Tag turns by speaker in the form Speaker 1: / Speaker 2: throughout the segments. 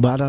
Speaker 1: 12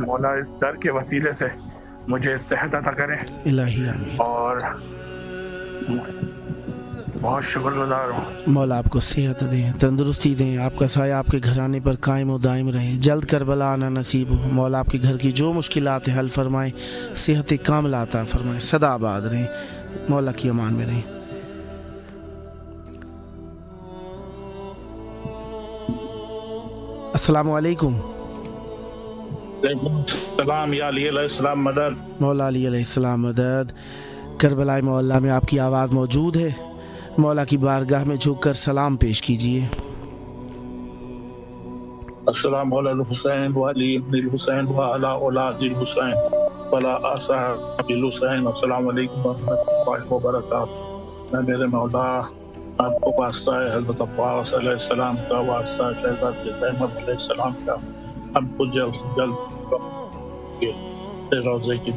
Speaker 2: مولا اس در کے وسیلے سے مجھے صحت عطا کرے
Speaker 1: الہی آمین.
Speaker 2: اور بہت شکر گزار ہوں.
Speaker 1: مولا آپ کو صحت دیں، تندرستی دیں، آپ کا سایہ آپ کے گھرانے پر قائم و دائم رہے، جلد کربلا آنا نصیب ہو. مولا آپ کے گھر کی جو مشکلات ہیں حل فرمائیں، صحت کاملہ عطا فرمائیں، سدا آباد رہیں، مولا کی امان میں رہیں. السلام علیکم.
Speaker 3: السلام یا علی علیہ السلام مدد.
Speaker 1: مولا علی علیہ السلام مدد. کربلا مولا میں آپ کی آواز موجود ہے، مولا کی بارگاہ میں جھک کر سلام پیش کیجیے.
Speaker 3: السلام علی الحسین و علی ابن الحسین و علی اولاد الحسین ولا اصحاب الحسین. السلام علیکم ورحمۃ اللہ وبرکاتہ. میں میرے مولا آپ کو واسطہ ہے حضرت عباس علیہ السلام کا، واسطہ ہے شہزاد زینب علیہ السلام کا، ہم کو جلد سے جلد روزے کی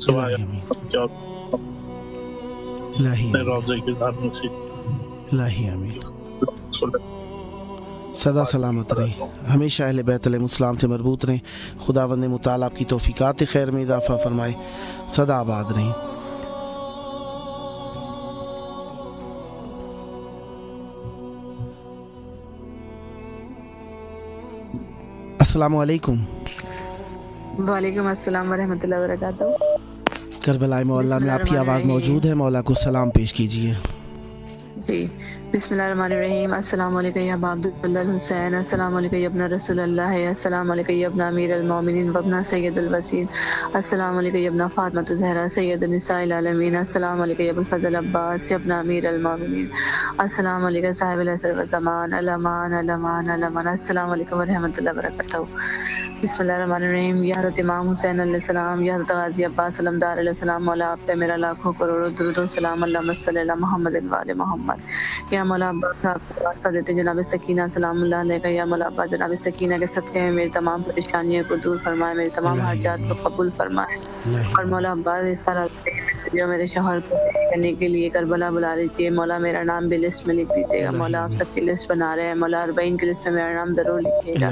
Speaker 3: سوائے روزے کی
Speaker 1: الہی آمین. سدا سلامت رہیں، ہمیشہ اہل بیت علیہ السلام سے مربوط رہیں. خداوند متعال آپ کی توفیقات خیر میں اضافہ فرمائے، سدا آباد رہیں. السلام علیکم.
Speaker 4: وعلیکم السلام ورحمۃ اللہ وبرکاتہ.
Speaker 1: کربلا مولا میں آپ کی آواز موجود ہے، مولا کو سلام پیش کیجیے.
Speaker 4: جی بسم اللہ الرحمن الرحیم. السلام علیکم یا ابا عبداللہ الحسین، السلام علیکم یا ابن رسول اللہ، السلام علیکم یا ابن امیر المومنین و ابن سید الوسید، السلام علیکم یا ابن فاطمۃ الزہرا سید النساء العالمین، السلام علیکم یا ابو الفضل عباس یا ابن امیر المومنین، السلام علیکم صاحب العصر والزمان، الامان الامان الامان. السلام علیکم ورحمۃ اللہ وبرکاتہ. بسم اللہ الرحمن الرحیم. یا حضرت امام حسین علیہ السلام، یا حضرت غازی عباس علمدار علیہ السلام، مولا آپ پہ میرا لاکھوں کروڑوں درود و سلام. اللہم صلی علی محمد و علی محمد. یا مولا عباس آپ کو واسطہ دیتے جناب سکینہ سلام اللہ علیہ کا. یا مولا عباس جناب سکینہ کے صدقے میں میری تمام پریشانیوں کو دور فرمائے، میری تمام حاجات کو قبول فرمائے. اور مولا عباس اس سارا جو میرے شوہر کو کرنے کے لیے کربلا بلا لیجیے. مولا میرا نام بھی لسٹ میں لکھ دیجیے گا. مولا آپ سب کی لسٹ بنا رہے ہیں، مولا 40 کی لسٹ میں میرا نام ضرور لکھیے گا.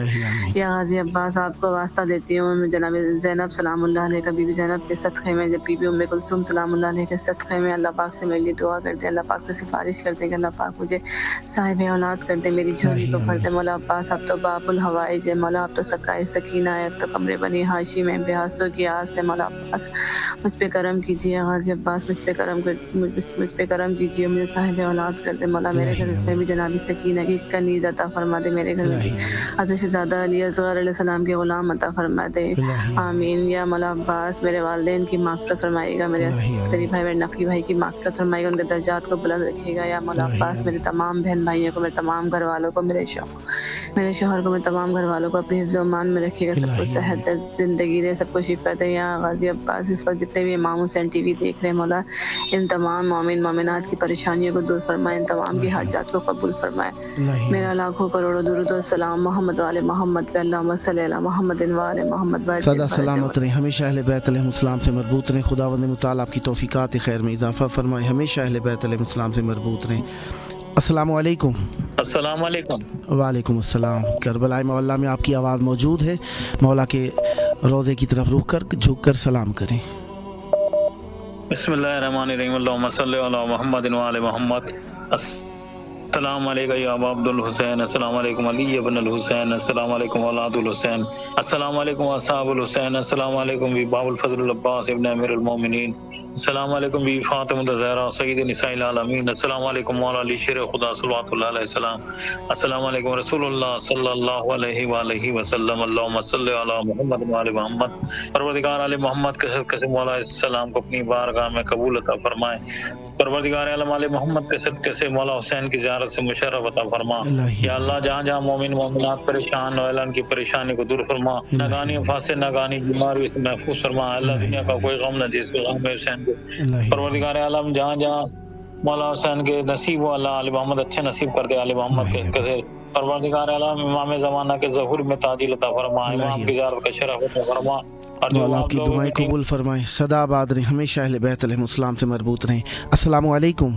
Speaker 4: یا غازی عباس آپ کو واسطہ دیتی ہوں جناب زینب سلام اللہ علیہ کا، بی بی زینب کے صدقے میں، جب بی بی ام کلثوم سلام اللہ علیہ کے صدقے میں. اللہ پاک سے میرے لیے دعا کرتے ہیں، اللہ پاک سے سفارش کرتے ہیں کہ اللہ پاک مجھے صاحب اولاد کر دے، میری جھولی کو بھر دے. مولا عباس آپ تو باب الحوائج ہے، مولا آپ تو سقائے سکینہ ہے، اب تو کمرے بنی ہاشی میں بے حاصوں کی آس ہے. مولا عباس مجھ پہ کرم کیجیے، غازی عباس مجھ پہ کرم کیجیے، مجھے صاحب اولاد کر دے. مولا میرے گھر میں بھی جناب سکینہ کی کنیز عطا فرما دے، میرے گھر میں حضرت شہزادہ علی اصغر علیہ السلام کے غلام عطا فرما دے. آمین. یا مولا عباس میرے والدین کی مغفرت فرمائے گا، میرے عسکری بھائی میرے نقی بھائی کی مغفرت فرمائے گا، ان کے درجات کو بلند رکھے گا. یا مولا عباس میرے تمام بہن بھائیوں کو، میرے تمام گھر والوں کو، میرے شوہر کو، میرے تمام گھر والوں کو اپنی حفظ و امان میں رکھے گا. سب کو صحت دے، زندگی دے، سب کو شفا دے. یا غازی عباس اس وقت جتنے بھی امام حسین ٹی وی دیکھ رہے ہیں، مولا ان تمام مومن مومنات کی پریشانیوں کو دور فرمائے، ان تمام کی حاجات کو قبول فرمائے. میرا لاکھوں کروڑوں درود و سلام محمد و آل محمد پہ. اللہم صلی علی محمد و آل محمد.
Speaker 1: سدا سلامت رہیں، ہمیشہ اہل بیت علیہ السلام سے مربوط رہیں. خداوند متعال آپ کی توفیقات خیر میں اضافہ فرمائے، ہمیشہ اہل بیت علیہ السلام سے مربوط رہیں. السلام علیکم.
Speaker 3: السلام علیکم.
Speaker 1: وعلیکم السلام. کربلا مولا میں آپ کی آواز موجود ہے، مولا کے روضے کی طرف رخ کر جھک کر سلام کریں.
Speaker 3: بسم اللہ الرحمن الرحیم. اللہم صلی علی محمد و علی محمد. السلام علیکم یا ابا عبد الحسین، السلام علیکم علی ابن الحسین، السلام علیکم اولاد الحسین، السلام علیکم اصحاب الحسین، السلام علیکم بی باب الفضل العباس ابن امیر المومنین، السلام علیکم بی فاطمہ الزہرا سید نساء العالمین، السلام علیکم مولا علی شیر خدا صلوات اللہ علیہ السلام، السلام علیکم رسول اللہ صلی اللہ علیہ وآلہ وسلم. اللہم صلی علی محمد و علی محمد. پروردگار علی محمد کے صدقے سے مولا السلام کو اپنی بارگاہ میں قبول عطا فرمائے. پروردگار عالم علی محمد کے صدقے سے مولا حسین کی زیارت سے مشرف عطا فرما. یا اللہ جہاں جہاں مومن مومنات پریشان ہو، اللہ ان کی پریشانی کو دور فرما، ناگانی وفات سے ناگانی بیماری سے محفوظ فرما. اللہ دنیا کا کوئی غم نہ جس کو غم ہے حسین کو. پروردگار عالم جہاں جہاں مولا حسین کے نصیب ہو، اللہ علی محمد اچھے نصیب کر دے. علی محمد کے صدقے سے پروردگار عالم امام زمانہ کے ظہور میں تعجیل عطا فرما، امام کی زیارت کا شرف عطا فرما.
Speaker 1: مولا آپ کی دعائیں قبول فرمائیں، سدا آباد رہیں، ہمیشہ اہل بیت علیہ السلام سے مربوط رہیں. السلام علیکم.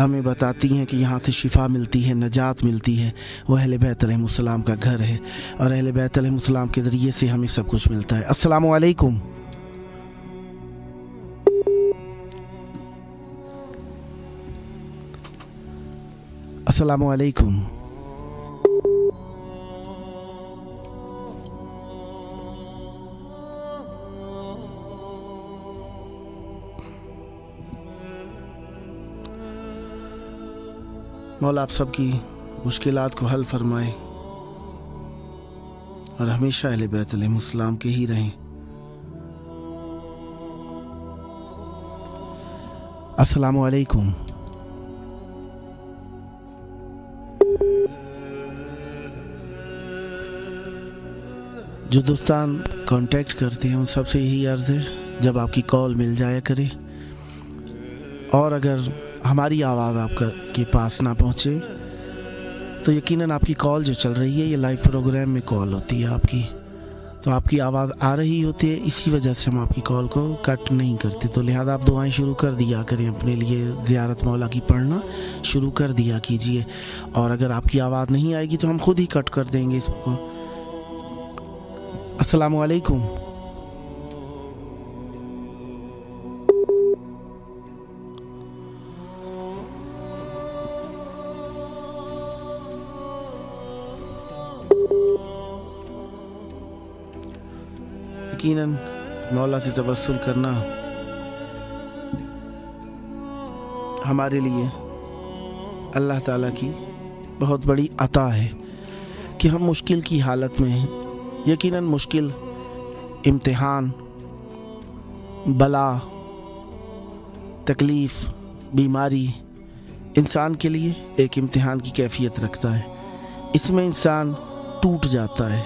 Speaker 1: ہمیں بتاتی ہیں کہ یہاں سے شفا ملتی ہے، نجات ملتی ہے، وہ اہل بیت علیہ السلام کا گھر ہے، اور اہل بیت علیہ السلام کے ذریعے سے ہمیں سب کچھ ملتا ہے۔ السلام علیکم۔ السلام علیکم۔ مولا آپ سب کی مشکلات کو حل فرمائے اور ہمیشہ اہل بیت علیہ السلام کے ہی رہیں۔ السلام علیکم۔ جو دوستان کانٹیکٹ کرتے ہیں ان سب سے یہی عرض ہے جب آپ کی کال مل جایا کرے، اور اگر ہماری آواز آپ کے پاس نہ پہنچے تو یقیناً آپ کی کال جو چل رہی ہے یہ لائیو پروگرام میں کال ہوتی ہے آپ کی، تو آپ کی آواز آ رہی ہوتی ہے، اسی وجہ سے ہم آپ کی کال کو کٹ نہیں کرتے، تو لہذا آپ دعائیں شروع کر دیا کریں، اپنے لیے زیارت مولا کی پڑھنا شروع کر دیا کیجئے، اور اگر آپ کی آواز نہیں آئے گی تو ہم خود ہی کٹ کر دیں گے اس کو۔ السلام علیکم۔ یقیناً مولا سے توسل کرنا ہمارے لیے اللہ تعالیٰ کی بہت بڑی عطا ہے کہ ہم مشکل کی حالت میں ہیں۔ یقیناً مشکل، امتحان، بلا، تکلیف، بیماری انسان کے لیے ایک امتحان کی کیفیت رکھتا ہے، اس میں انسان ٹوٹ جاتا ہے،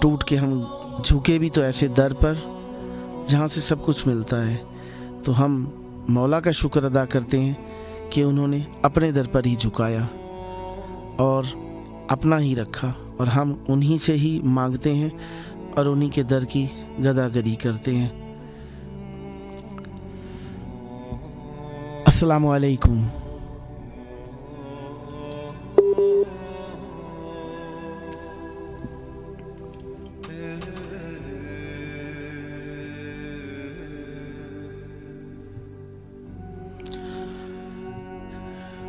Speaker 1: ٹوٹ کے ہم جھکے بھی تو ایسے در پر جہاں سے سب کچھ ملتا ہے، تو ہم مولا کا شکر ادا کرتے ہیں کہ انہوں نے اپنے در پر ہی جھکایا اور اپنا ہی رکھا، اور ہم انہی سے ہی مانگتے ہیں اور انہی کے در کی گداگری کرتے ہیں۔ السلام علیکم۔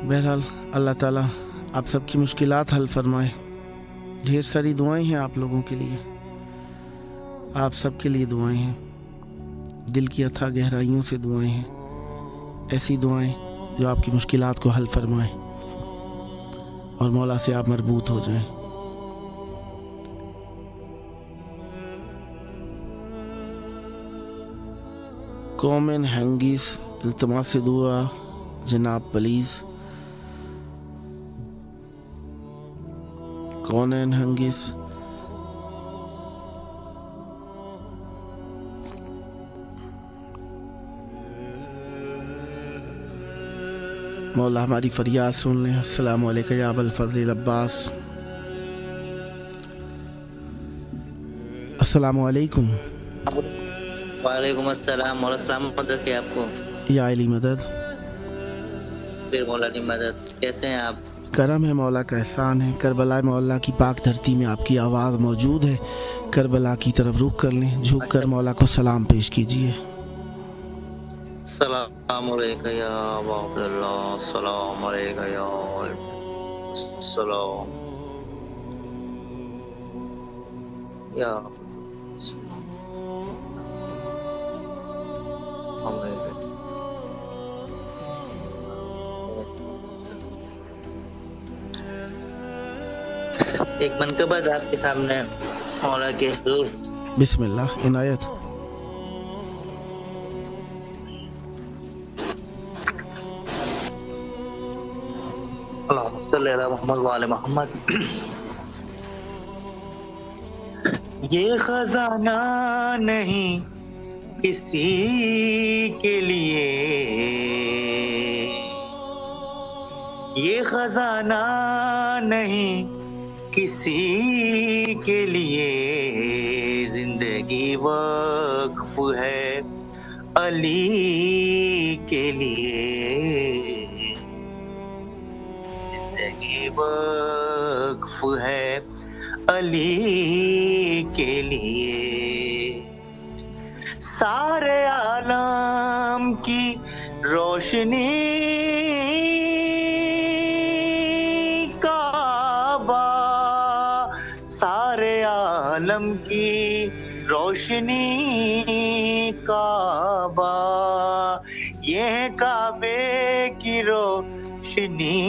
Speaker 1: بہرحال اللہ تعالیٰ آپ سب کی مشکلات حل فرمائے۔ ڈھیر ساری دعائیں ہیں آپ لوگوں کے لیے، آپ سب کے لیے دعائیں ہیں، دل کی اتھا گہرائیوں سے دعائیں ہیں، ایسی دعائیں جو آپ کی مشکلات کو حل فرمائیں اور مولا سے آپ مربوط ہو جائیں۔ کومن ہینگیز التماس سے دعا جناب پلیز۔ کون ہے ہنگیز؟ مولا ہماری فریاد سن لیں۔ السلام علیکم یا ابا الفضل عباس۔ السلام علیکم۔
Speaker 5: وعلیکم السلام، مولا سلامت رکھے آپ کو۔
Speaker 1: یا علی مدد۔
Speaker 5: پھر مولا کی مدد، کیسے ہیں آپ؟
Speaker 1: کرم ہے مولا کا احسان ہے۔ کربلا مولا کی پاک دھرتی میں آپ کی آواز موجود ہے، کربلا کی طرف رخ کر لیں، جھک کر مولا کو سلام پیش کیجیے۔
Speaker 5: السلام علیکم یا ابا عبداللہ، السلام علیکم یا السلام یا ایک منقبت آپ کے سامنے مولا کے حضور۔
Speaker 1: بسم اللہ، عنایت۔
Speaker 5: اللہم صلی علی محمد وعلی محمد۔ یہ خزانہ نہیں کسی کے لیے، یہ خزانہ نہیں کسی کے لیے، زندگی وقف ہے علی کے لیے، وقف ہے علی کے لیے، سارے عالم کی روشنی کعبہ، سارے عالم کی روشنی کعبہ، یہ کعبے کی روشنی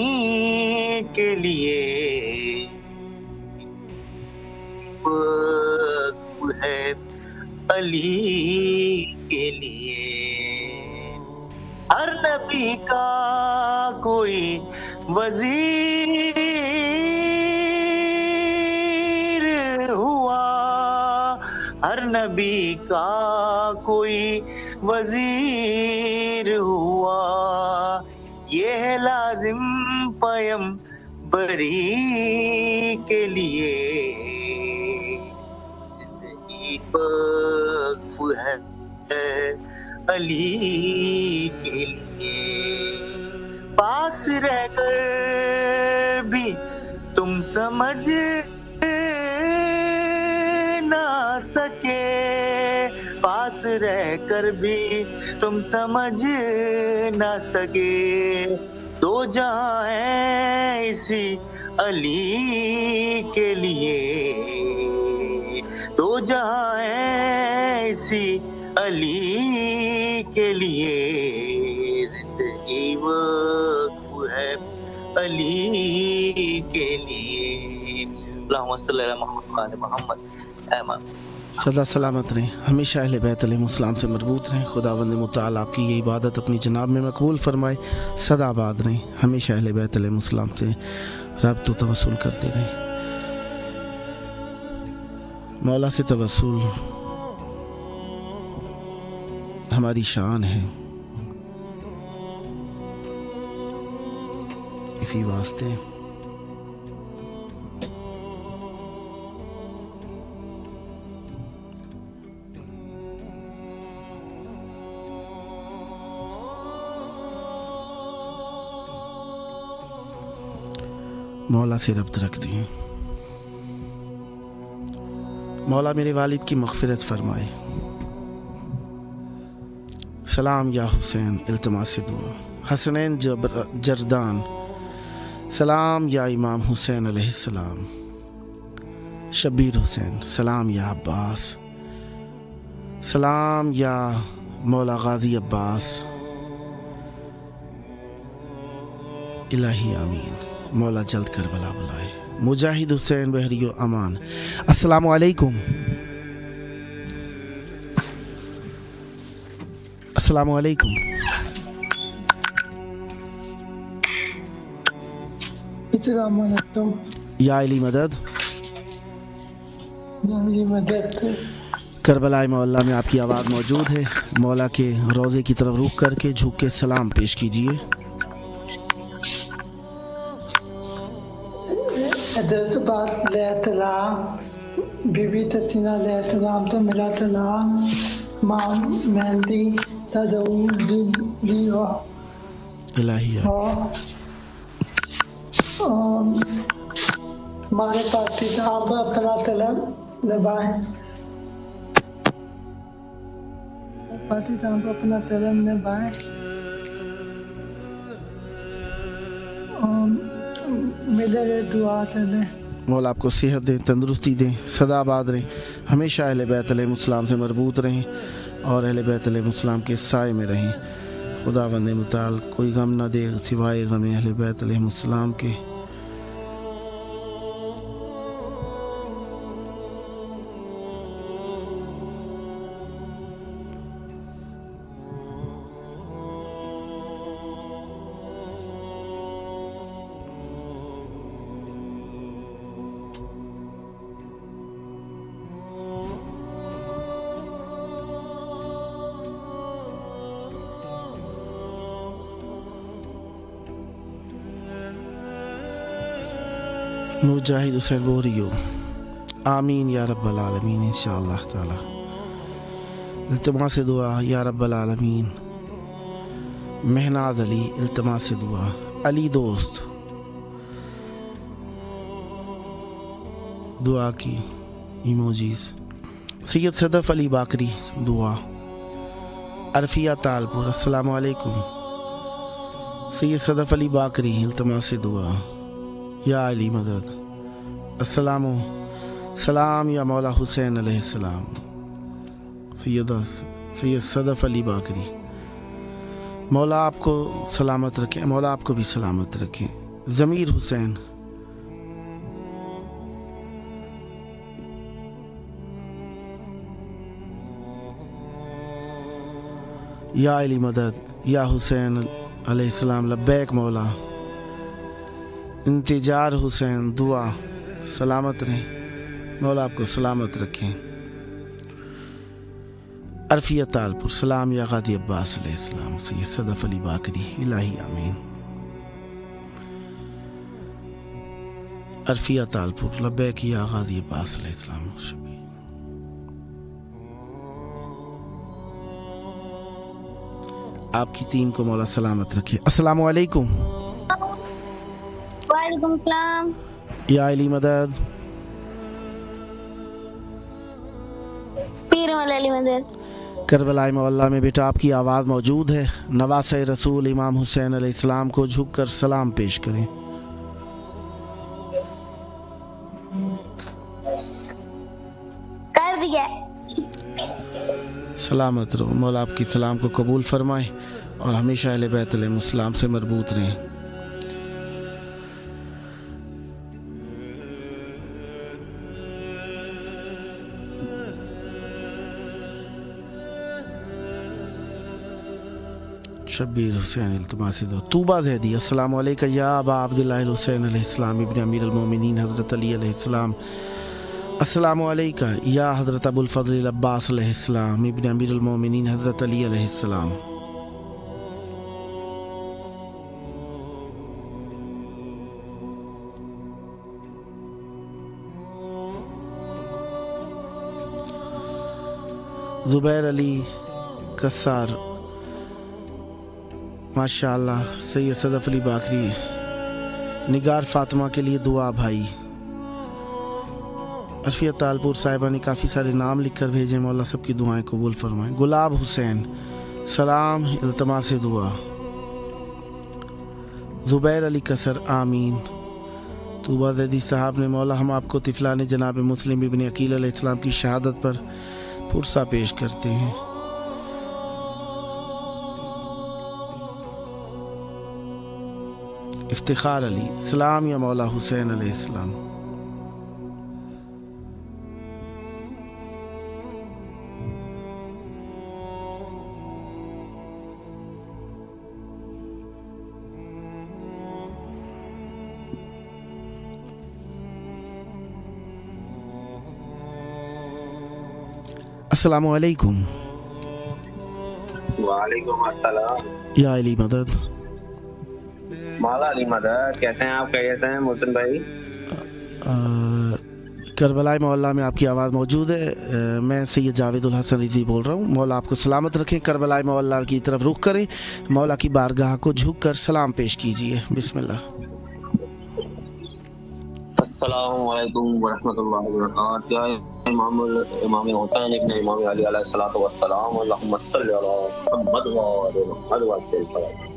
Speaker 5: کے لیے وقف ہے علی کے لیے۔ ہر نبی کا کوئی وزیر ہوا، ہر نبی کا کوئی وزیر ہوا، یہ ہے لازم پیغمبری کے لیے، زندگی وقف ہے علی کے لیے۔ پاس رہ کر بھی تم سمجھ نہ سکے، پاس رہ کر بھی تم سمجھ نہ سکے، دو جہاں ہیں اسی علی کے لیے، دو جہاں ہیں اسی علی کے لیے، زندگی وقف ہے علی کے لیے۔ اللہم صلی علی محمد محمد ایمان۔
Speaker 1: سدا سلامت رہیں، ہمیشہ اہل بیت علیہ السلام سے مربوط رہیں۔ خداوند متعال آپ کی یہ عبادت اپنی جناب میں مقبول فرمائے، سدا آباد رہیں، ہمیشہ اہل بیت علیہ السلام سے ربط و توسل کرتے رہیں۔ مولا سے توسل ہماری شان ہے، اسی واسطے مولا سے ربط رکھتے ہیں۔ مولا میرے والد کی مغفرت فرمائے۔ سلام یا حسین التماس دعا، حسنین جردان سلام یا امام حسین علیہ السلام، شبیر حسین سلام یا عباس، سلام یا مولا غازی عباس، الہی آمین۔ مولا جلد کربلا بلائے۔ مجاہد حسین بحری و امان، السلام علیکم۔ السلام علیکم۔
Speaker 6: السلام علیکم۔
Speaker 1: یا علی مدد،
Speaker 6: میری مدد۔
Speaker 1: کربلا مولا میں آپ کی آواز موجود ہے، مولا کے روضے کی طرف رخ کر کے جھک کے سلام پیش کیجیے۔
Speaker 6: حضرت عباس علیہ السلام، بی بی تسینہ علیہ السلام تو ملا سلام، مام مہندی تدعود دی
Speaker 1: الہی
Speaker 6: ہمارے پاسی صاحب اپنا طلب نبھائیں، پاسی صاحب اپنا طلب نبھائیں، میرے لیے دعا کریں۔
Speaker 1: مولا آپ کو صحت دیں، تندرستی دیں، سدا آباد رہیں، ہمیشہ اہل بیت علیہ السلام سے مربوط رہیں اور اہل بیت علیہ السلام کے سائے میں رہیں۔ خداوند متعال کوئی غم نہ دے سوائے غم اہل بیت علیہ السلام کے۔ مجاہد حسین بوریو، آمین یا رب العالمین انشاءاللہ تعالی۔ التماس دعا یا رب العالمین۔ مہناز علی التماس دعا، علی دوست دعا کی ایموجیز. سید صدف علی باکری دعا. عرفیہ تالپور السلام علیکم. سید صدف علی باکری التماس دعا. یا علی مدد. سلام یا مولا حسین علیہ السلام. سید صدف علی باکری. مولا آپ کو سلامت رکھے، مولا آپ کو بھی سلامت رکھے. ضمیر حسین. یا علی مدد. یا حسین علیہ السلام لبیک مولا. انتجار حسین دعا. سلامت رہیں، مولا آپ کو سلامت رکھیں. عرفیہ تالپور سلام یا غازی عباس علیہ السلام. سید صدف علی باکری الہی آمین. عرفیہ تالپور لبیک یا غازی عباس علیہ السلام. آپ کی ٹیم کو مولا سلامت رکھے. السلام علیکم.
Speaker 7: وعلیکم السلام.
Speaker 1: یا علی مدد.
Speaker 7: پیر مولا علی مدد.
Speaker 1: کربلا معلیٰ میں بیٹا آپ کی آواز موجود ہے. نواسۂ رسول امام حسین علیہ السلام کو جھک کر سلام پیش کریں.
Speaker 7: کر دیا.
Speaker 1: سلامت رہو، مولا آپ کی سلام کو قبول فرمائے اور ہمیشہ اہل بیت علیہ السلام سے مربوط رہیں. شبیر حسین التماس دعا. طوبہ زیدی السلام علیکم یا ابا عبداللہ الحسین علیہ السلام ابن امیر المومنین حضرت علی علیہ السلام. السلام علیکم یا حضرت ابو الفضل العباس علیہ السلام ابن امیر المومنین حضرت علی علیہ السلام. زبیر علی کسار ماشاء اللہ. سید صدف علی باکری. نگار فاطمہ کے لیے دعا بھائی. عرفیہ تالپور صاحبہ نے کافی سارے نام لکھ کر بھیجے، مولا سب کی دعائیں قبول فرمائیں. گلاب حسین سلام التماس دعا. زبیر علی کسر آمین. طوبہ زیدی صاحب نے مولا ہم آپ کو طفلان جناب مسلم ابن عقیل علیہ السلام کی شہادت پر پرسہ پیش کرتے ہیں. افتخار علی سلام یا مولا حسین علیہ السلام. السلام علیکم.
Speaker 8: وعلیکم السلام.
Speaker 1: یا علی مدد.
Speaker 8: مولا علی مدد کیسے ہیں آپ؟ کیسے ہیں محسن بھائی؟
Speaker 1: کربلا معلیٰ میں آپ کی آواز موجود ہے. میں سید جاوید الحسن رضوی بول رہا ہوں. مولا آپ کو سلامت رکھیں. کربلا معلیٰ کی طرف رخ کریں، مولا کی بارگاہ کو جھک کر سلام پیش کیجیے. بسم اللہ.
Speaker 8: السلام علیکم ورحمۃ اللہ وبرکاتہ. امام حسین ابن امام علی علیہ الصلوۃ والسلام. اللہم صلی علی محمد وعلی محمد وسلم.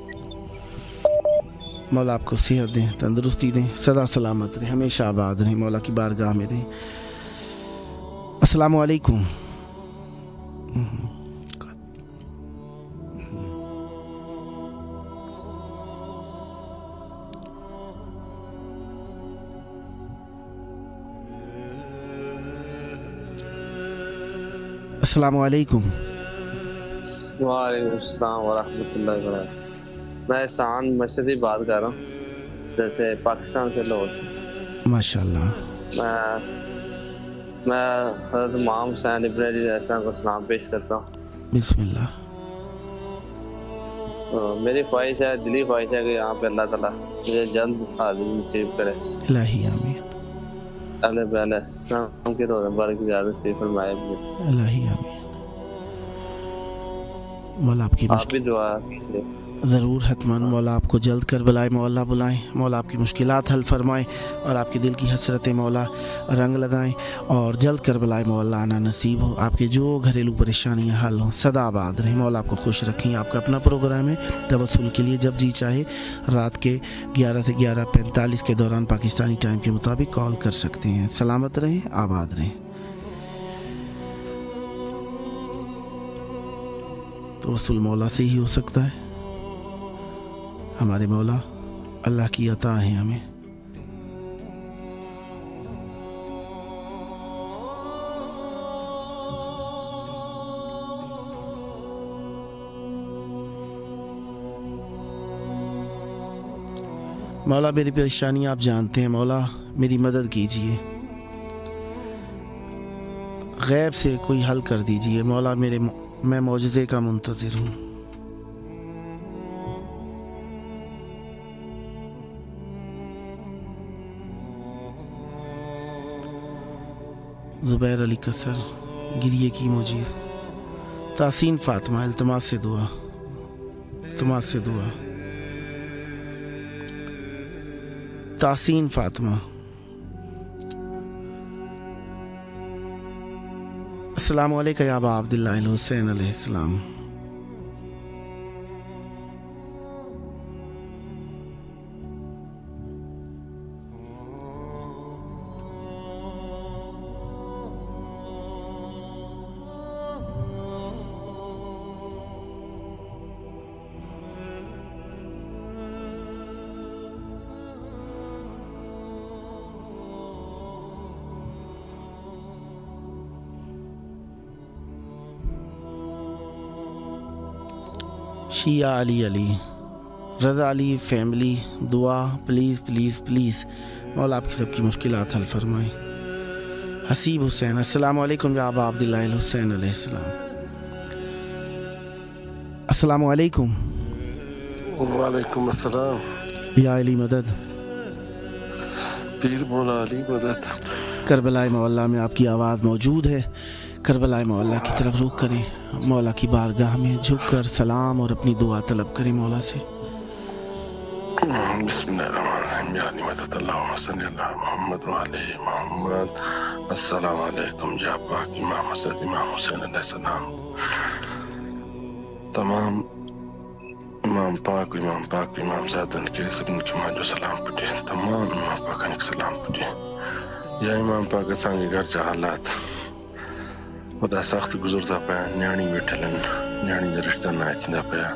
Speaker 1: مولا آپ کو صحت دیں، تندرستی دیں، سدا سلامت رہیں، ہمیشہ آباد رہیں، مولا کی بارگاہ میں رہیں. السلام علیکم. السلام علیکم.
Speaker 8: وعلیکم السلام ورحمۃ اللہ وبرکاتہ. میں احسان مشرقی بات کر رہا ہوں، جیسے پاکستان سے لوگ.
Speaker 1: ماشاء اللہ.
Speaker 8: میں حضرت امام حسین ابن علی علیہ السلام کو سلام پیش کرتا ہوں.
Speaker 1: بسم اللہ.
Speaker 8: میری خواہش ہے، دلی خواہش ہے کہ یہاں پہ اللہ تعالیٰ مجھے جلد حاضری نصیب کرے.
Speaker 1: الہی آمین.
Speaker 8: پہلے اسلام کی روزہ مبارک کی زیادہ نصیب فرمائے.
Speaker 1: الہی آمین. مولا آپ کی
Speaker 8: آپ بھی دعا کیجیے.
Speaker 1: ضرور حتماً مولا آپ کو جلد کربلائے مولا بلائیں، مولا آپ کی مشکلات حل فرمائیں اور آپ کے دل کی حسرتیں مولا رنگ لگائیں اور جلد کربلائے مولا آنا نصیب ہو، آپ کے جو گھریلو پریشانیاں حل ہوں، صدا آباد رہیں، مولا آپ کو خوش رکھیں۔ آپ کا اپنا پروگرام ہے توسل کے لیے، جب جی چاہے رات کے 11 سے 11:45 کے دوران پاکستانی ٹائم کے مطابق کال کر سکتے ہیں۔ سلامت رہیں، آباد رہیں۔ توسل مولا سے ہی ہو سکتا ہے، ہمارے مولا اللہ کی عطا ہے ہمیں۔ مولا میری پریشانی آپ جانتے ہیں، مولا میری مدد کیجیے، غیب سے کوئی حل کر دیجیے مولا، میں معجزے کا منتظر ہوں۔ زبیر علی قصر، گریے کی مجیز، تحسین فاطمہ، التماس سے دعا، التماس سے دعا، تحسین فاطمہ۔ السلام علیکم یا ابا عبداللہ الحسین علیہ السلام۔ شیعہ علی، رضا علی فیملی، دعا پلیز پلیز پلیز، مولا آپ کی سب کی مشکلات حل فرمائیں۔ حسیب حسین، السلام علیکم یا ابا عبداللہ الحسین علیہ السلام۔ السلام علیکم۔
Speaker 9: وعلیکم السلام۔
Speaker 1: یا علی مدد،
Speaker 9: پیر مولا علی مدد۔
Speaker 1: کربلائے مولا میں آپ کی آواز موجود ہے، کربلائے مولا کی طرف رخ کریں، مولا کی بارگاہ میں جھک کر سلام اور اپنی دعا طلب کریں مولا سے۔
Speaker 9: بسم اللہ الرحمن الرحیم، یا علی مدد، اللہم صلی اللہ محمد وعلی محمد۔ السلام علیکم یا پاک امام حضرت امام حسین علیہ السلام۔ تمام امام پاک امام زادن کے سبن کے ماں جو سلام پڑھے، تمام امام پاکن کے سلام پڑھے۔ یا امام پاک سانجی گھر چا حالات خدا سخت گزرتا پیا، نیانی بیٹھلن، نیانی دا رشتہ نہ اچھتا پیا،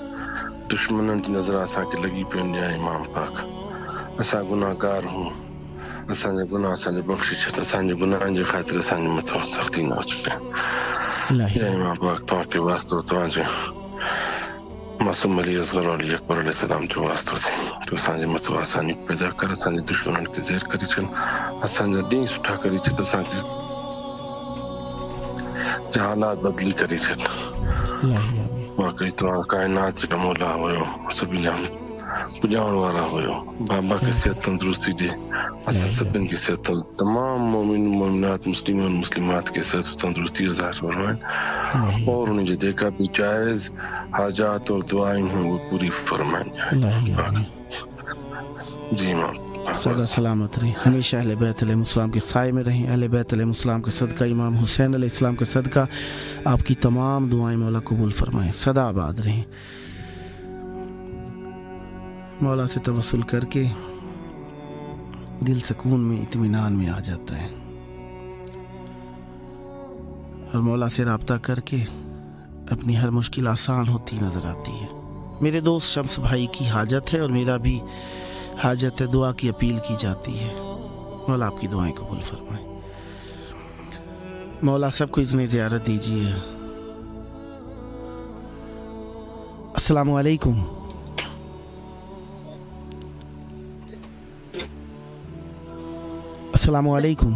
Speaker 9: دشمنن کی نظر آسان کے لگی پہ یا امام پاک اسا گناہ گار ہوں، اسان جے گناہ اسان جے بخشی چھت، اسان جے گناہ جے خاطر اسان جے متو سختی نہ اچھتے۔ یا امام پاک تو کے واسطے تو جے معصوم علی اصغر اور علی اکبر علیہ السلام جو واسطے سے تو اسان جے متو آسانی پیدا کر، اسان جے دشمنن کے زیر کری چھن، اسان جے دین سٹھا کری چھت، اسان کے حالات بدلی کری چھن۔ واقعی تو کائنات کا مولا ہوئے سبھی جان پجاؤن والا ہوئے، بابا کی صحت تندرستی دے، سبن کی صحت، تمام مومن مومنات مسلمین مسلمات کی صحت تندرستی اظہار فرمائیں، اور انہیں جو دیکھا بھی جائز حاجات اور دعائیں ہیں وہ پوری فرمائیں۔ جی امام
Speaker 1: سدا سلامت رہیں، ہمیشہ اہل بیت علیہ السلام کے سائے میں رہیں، اہل بیت علیہ السلام کے صدقہ، امام حسین علیہ السلام کے صدقہ آپ کی تمام دعائیں مولا قبول فرمائیں، سدا آباد رہیں۔ مولا سے توسل کر کے دل سکون میں اطمینان میں آ جاتا ہے، اور مولا سے رابطہ کر کے اپنی ہر مشکل آسان ہوتی نظر آتی ہے۔ میرے دوست شمس بھائی کی حاجت ہے اور میرا بھی حاجت ہے، دعا کی اپیل کی جاتی ہے، مولا آپ کی دعائیں قبول فرمائیں۔ مولا سب کو اذن زیارت دیجیے۔ السلام علیکم۔ السلام علیکم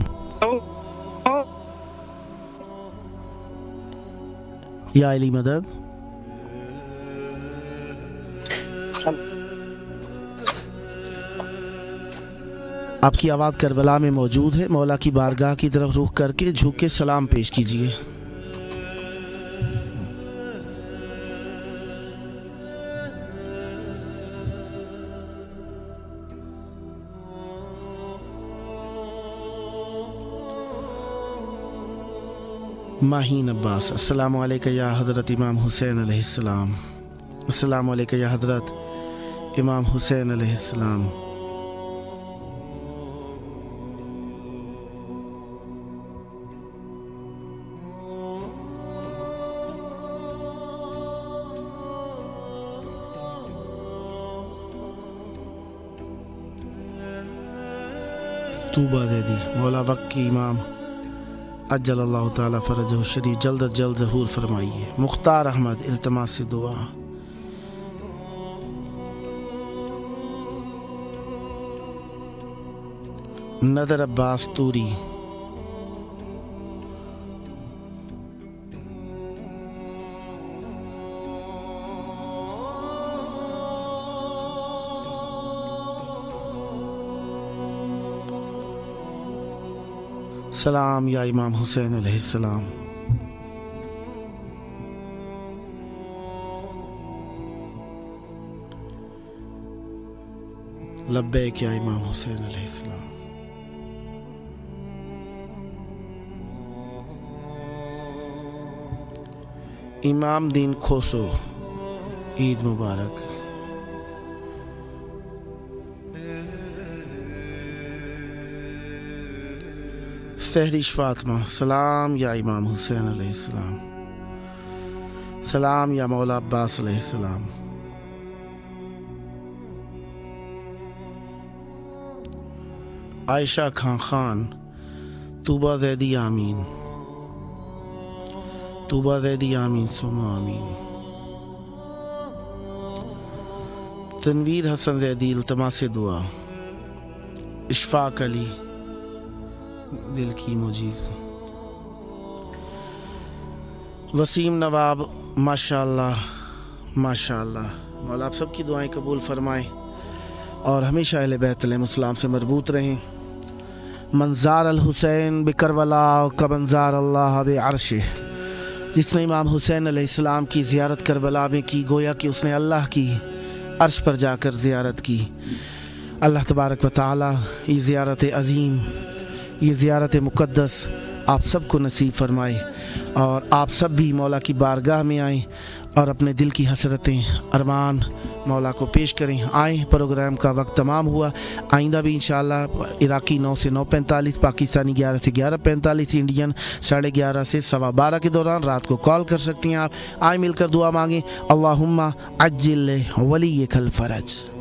Speaker 1: یا علی مدد۔ آپ کی آواز کربلا میں موجود ہے، مولا کی بارگاہ کی طرف رخ کر کے جھک کے سلام پیش کیجیے۔ ماہین عباس، السلام علیکم یا حضرت امام حسین علیہ السلام، السلام علیکم یا حضرت امام حسین علیہ السلام۔ توبہ دے دی مولا وقت کی امام اجل اللہ تعالیٰ فرجہ الشریف جلد از جلد ظہور فرمائیے۔ مختار احمد التماس سے دعا۔ نظر عباس توری، سلام یا امام حسین علیہ السلام۔ لبیک یا امام حسین علیہ السلام۔ امام دین کھوسو، عید مبارک۔ سہریش فاطمہ، سلام یا امام حسین علیہ السلام، سلام یا مولا عباس علیہ السلام۔ عائشہ خان، طوبہ زیدی آمین، طوبہ زیدی آمین ثم آمین۔ تنویر حسن زیدی التماس دعا۔ اشفاق علی، دل کی مجیز۔ وسیم نواب، ماشاءاللہ ماشاءاللہ، مولا آپ سب کی دعائیں قبول فرمائیں اور ہمیشہ اہل بیت علیہ السلام سے مربوط رہیں۔ منظار الحسین بکربلا کمنظار اللہ بعرشہ، جس نے امام حسین علیہ السلام کی زیارت کربلا میں کی، گویا کہ اس نے اللہ کی عرش پر جا کر زیارت کی۔ اللہ تبارک و تعالی یہ زیارت عظیم، یہ زیارت مقدس آپ سب کو نصیب فرمائے، اور آپ سب بھی مولا کی بارگاہ میں آئیں اور اپنے دل کی حسرتیں ارمان مولا کو پیش کریں۔ آئیں، پروگرام کا وقت تمام ہوا، آئندہ بھی انشاءاللہ عراقی 9 سے 9:45، پاکستانی 11 سے 11:45، انڈین 11:30 سے 12:15 کے دوران رات کو کال کر سکتی ہیں آپ۔ آئیں مل کر دعا مانگیں۔ اللہم عجل ولیک الفرج۔